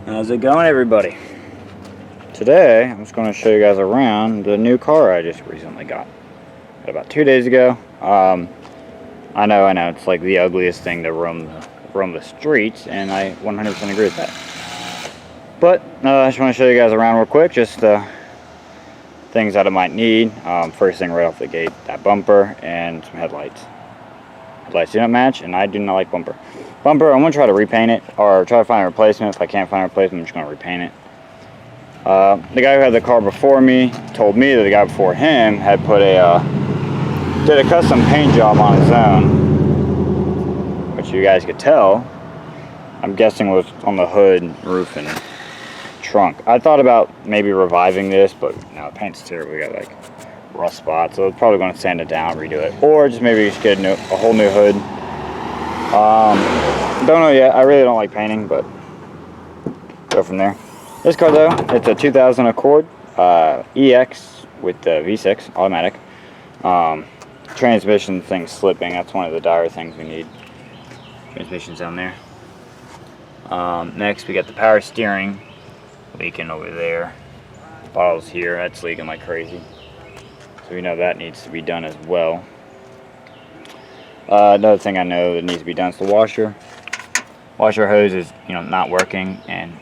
How's it going, everybody? Today I'm just going to show you guys around the new car I just recently got about 2 days ago. I know it's like the ugliest thing to roam the streets, and I 100% agree with that. But I just want to show you guys around real quick, just things that I might need. First thing right off the gate, that bumper and some headlights. Headlights do not match, and I do not like bumper. I'm going to try to repaint it, or try to find a replacement. If I can't find a replacement, I'm just going to repaint it. The guy who had the car before me told me that the guy before him had put did a custom paint job on his own, which you guys could tell, I'm guessing was on the hood, roof, and trunk. I thought about maybe reviving this, but no, the paint's terrible. We got like rough spots, so I'm probably going to sand it down, redo it, or just maybe just get a whole new hood. Don't know yet. I really don't like painting, but go from there. This car though, it's a 2000 Accord EX with the V6 automatic. Transmission thing's slipping. That's one of the dire things we need. Transmission's down there. Next we got the power steering leaking over there. Bottles here, that's leaking like crazy. So we know that needs to be done as well. Another thing I know that needs to be done is the washer. Washer hose is, not working, and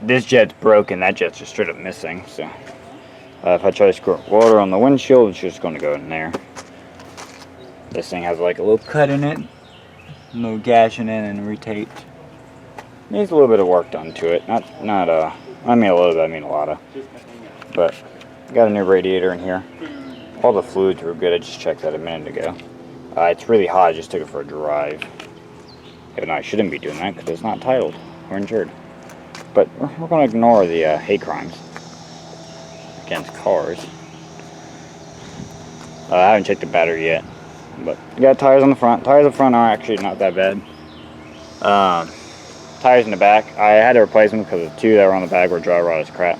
this jet's broken. That jet's just straight up missing. So if I try to squirt water on the windshield, it's just going to go in there. This thing has like a little cut in it, a little gash in it, and retaped. Needs a little bit of work done to it. I mean a little bit. I mean a lot of. But got a new radiator in here. All the fluids were good. I just checked that a minute ago. It's really hot. I just took it for a drive. Even though I shouldn't be doing that because it's not titled or insured. But we're going to ignore the hate crimes against cars. I haven't checked the battery yet. But you got tires on the front. Tires on the front are actually not that bad. Tires in the back, I had to replace them because the two that were on the back were dry rot as crap.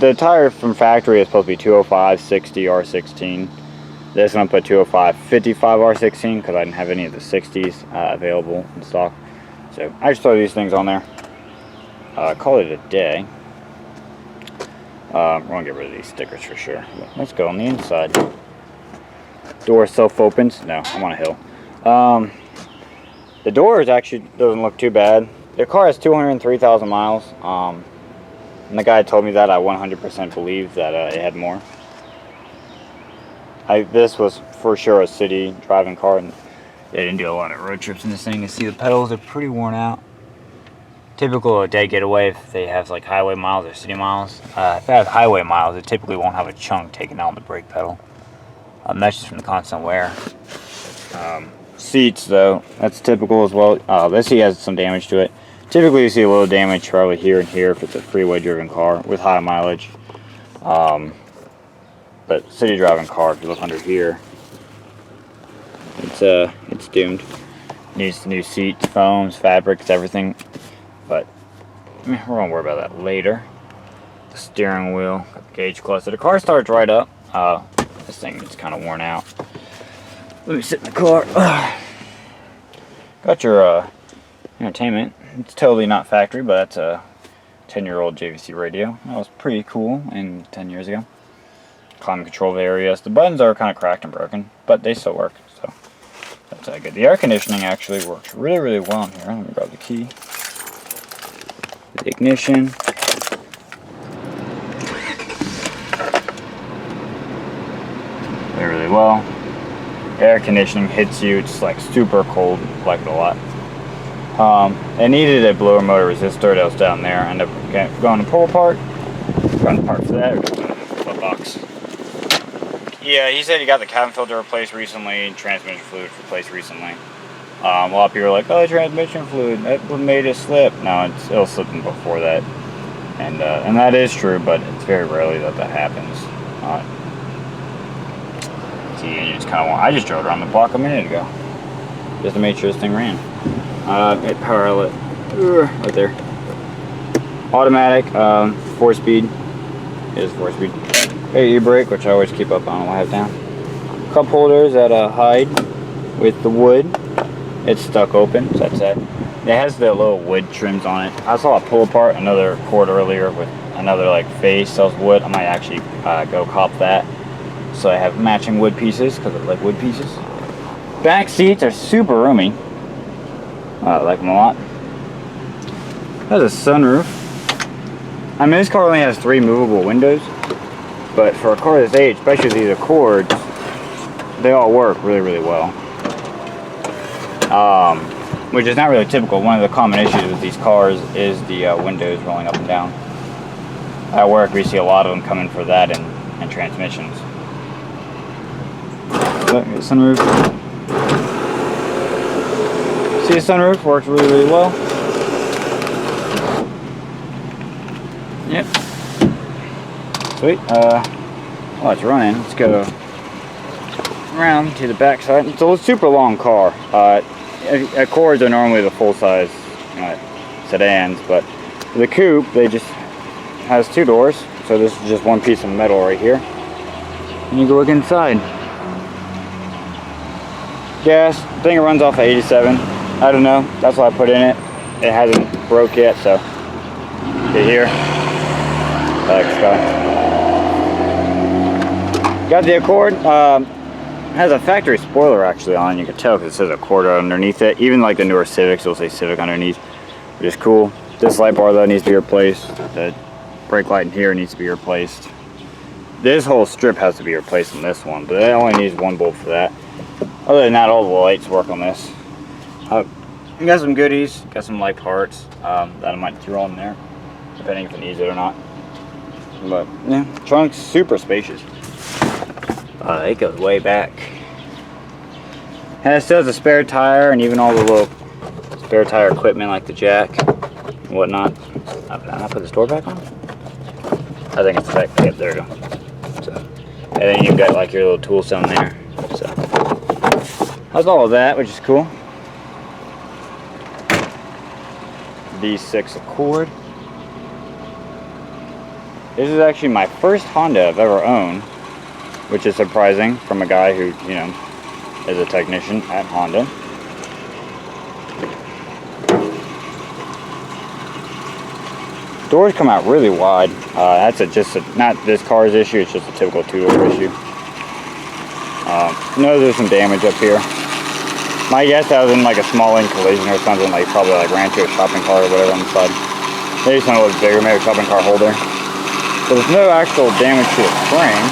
The tire from factory is supposed to be 205 60 R16. This one I put 205 55 R16 because I didn't have any of the 60s available in stock. So I just throw these things on there. Call it a day. We're going to get rid of these stickers for sure. But let's go on the inside. Door self opens. No, I'm on a hill. The doors actually doesn't look too bad. The car has 203,000 miles. And the guy told me that. I 100% believe that it had more. This was for sure a city driving car, and they didn't do a lot of road trips in this thing. You see the pedals are pretty worn out. Typical day getaway if they have like highway miles or city miles. If they have highway miles, it typically won't have a chunk taken out on the brake pedal. That's just from the constant wear. Seats though, that's typical as well. This seat has some damage to it. Typically you see a little damage probably here and here if it's a freeway driven car with high mileage. But city driving car, if you look under here, it's doomed. Needs new seats, foams, fabrics, everything. But we're gonna worry about that later. The steering wheel, got the gauge cluster. The car starts right up. This thing is kind of worn out. Let me sit in the car. Got your entertainment. It's totally not factory, but that's a 10-year-old JVC radio. That was pretty cool 10 years ago. Climate control areas. The buttons are kind of cracked and broken, but they still work, so that's good. The air conditioning actually works really, really well in here. Let me grab the key. The ignition. Really well. Air conditioning hits you, it's like super cold, like it a lot. It needed a blower motor resistor that was down there. I ended up going to pull apart. Got the part for that. Glove box. Yeah, he said he got the cabin filter replaced recently, transmission fluid replaced recently. A lot of people are like, oh, transmission fluid, that made it slip. No, it'll slip before that. And that is true, but it's very rarely that happens. I just drove around the block a minute ago just to make sure this thing ran. Got power outlet right there. Automatic, 4-speed. It is 4-speed. AE brake, which I always keep up on when I have down. Cup holders that hide with the wood. It's stuck open, so that's that. It has the little wood trims on it. I saw a pull apart another cord earlier with another like face of wood. I might actually go cop that. So I have matching wood pieces because I like wood pieces. Back seats are super roomy. I like them a lot. Has a sunroof. I mean, this car only has 3 movable windows, but for a car this age, especially these Accords, they all work really, really well. Which is not really typical. One of the common issues with these cars is the windows rolling up and down. At work, we see a lot of them coming for that and transmissions. Sunroof. See, the sunroof works really, really well. Yep. Sweet. While it's running, let's go around to the back side. It's a super long car. Accords are normally the full-size sedans, but the coupe, they just has 2 doors, so this is just one piece of metal right here. And you go look inside. Gas, I think it runs off of 87. I don't know, that's what I put in it. It hasn't broke yet, so get here. Got the Accord. Has a factory spoiler actually on. You can tell because it says Accord underneath it. Even like the newer Civics, it'll say Civic underneath, which is cool. This light bar though needs to be replaced. The brake light in here needs to be replaced. This whole strip has to be replaced on this one, but it only needs 1 bolt for that. Other than that, all the lights work on this. You got some goodies, got some light parts that I might throw in there, depending if it needs it or not. But yeah, trunk's super spacious. It goes way back. And it still has a spare tire and even all the little spare tire equipment like the jack and whatnot. Did I not put this door back on? I think it's back. Yep, there we go. So, and then you've got like your little tool down there. So that's all of that, which is cool. V6 Accord. This is actually my first Honda I've ever owned, which is surprising from a guy who, you know, is a technician at Honda. Doors come out really wide. That's not this car's issue, it's just a typical 2-door issue. Notice there's some damage up here. My guess that was in like a small collision or something, like probably like ran to a shopping cart or whatever on the side. Maybe something a little bigger, maybe a shopping cart holder. But there's no actual damage to the frame.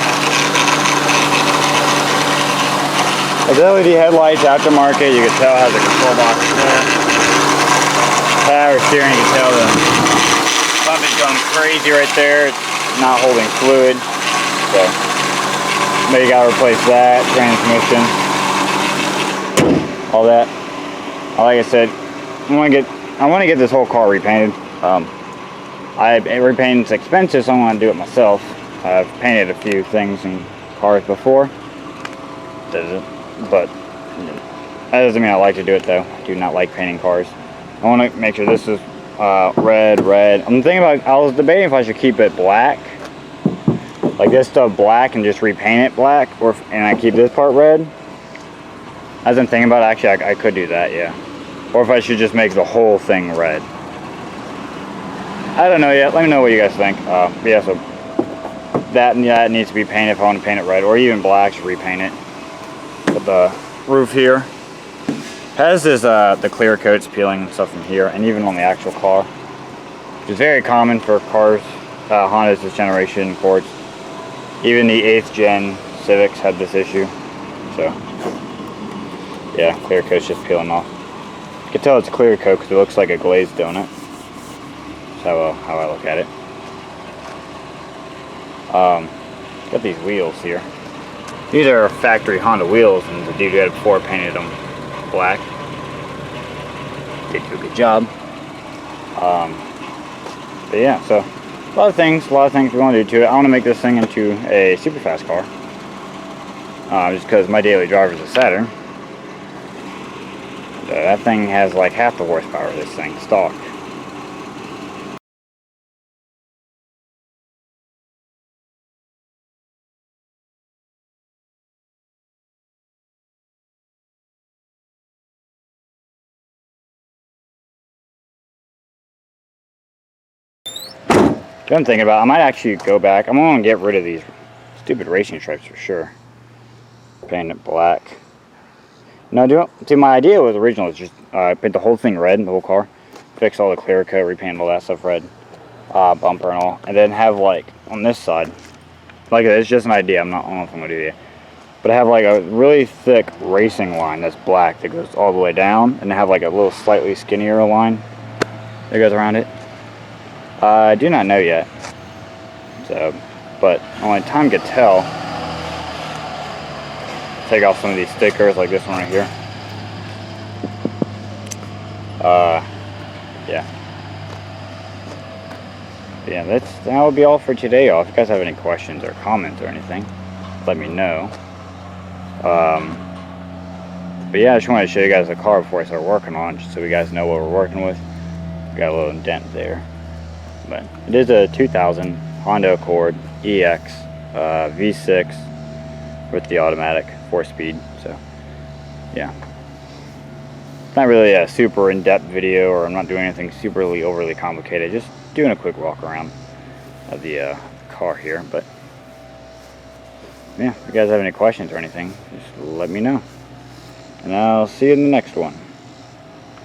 The LED headlights, aftermarket, you can tell it has a control box there. Power steering, you can tell the pump is going crazy right there. It's not holding fluid. So maybe you gotta replace that, transmission, all that. Like I said, I want to get this whole car repainted. Repainting's expensive, so I want to do it myself. I've painted a few things in cars before. But that doesn't mean I like to do it though. I do not like painting cars. I want to make sure this is red. I'm thinking about, I was debating if I should keep it black. Like this stuff black and just repaint it black, and I keep this part red. As I'm thinking about it, actually I could do that, yeah. Or if I should just make the whole thing red. I don't know yet. Let me know what you guys think. Yeah, so that needs to be painted if I want to paint it red, or even black, just repaint it. But the roof here has this the clear coats peeling and stuff from here, and even on the actual car, which is very common for cars, Hondas this generation, Accords. Even the 8th gen Civics had this issue. So yeah, clear coat's just peeling off. You can tell it's clear coat because it looks like a glazed donut. That's how I look at it. Got these wheels here. These are factory Honda wheels, and the dude who had it before painted them black. Did do a good job. But yeah, so a lot of things we want to do to it. I want to make this thing into a super fast car. Just because my daily driver is a Saturn. That thing has like half the horsepower of this thing stock. What I'm thinking about, I might actually go back. I'm going to get rid of these stupid racing stripes for sure. Paint it black. No, dude, my idea was originally just paint the whole thing red, the whole car. Fix all the clear coat, repaint all that stuff red. Bumper and all. And then have like, on this side, like it's just an idea. I don't know if I'm going to do it. But I have like a really thick racing line that's black that goes all the way down. And I have like a little slightly skinnier line that goes around it. I do not know yet. So, but only time could tell. Take off some of these stickers like this one right here. Yeah. But yeah, that would be all for today. If you guys have any questions or comments or anything, let me know. But yeah, I just wanted to show you guys the car before I start working on it, just so you guys know what we're working with. Got a little dent there. But it is a 2000 Honda Accord EX V6 with the automatic 4-speed. So yeah, it's not really a super in-depth video, or I'm not doing anything superly overly complicated, just doing a quick walk around of the car here. But yeah, if you guys have any questions or anything, just let me know, and I'll see you in the next one.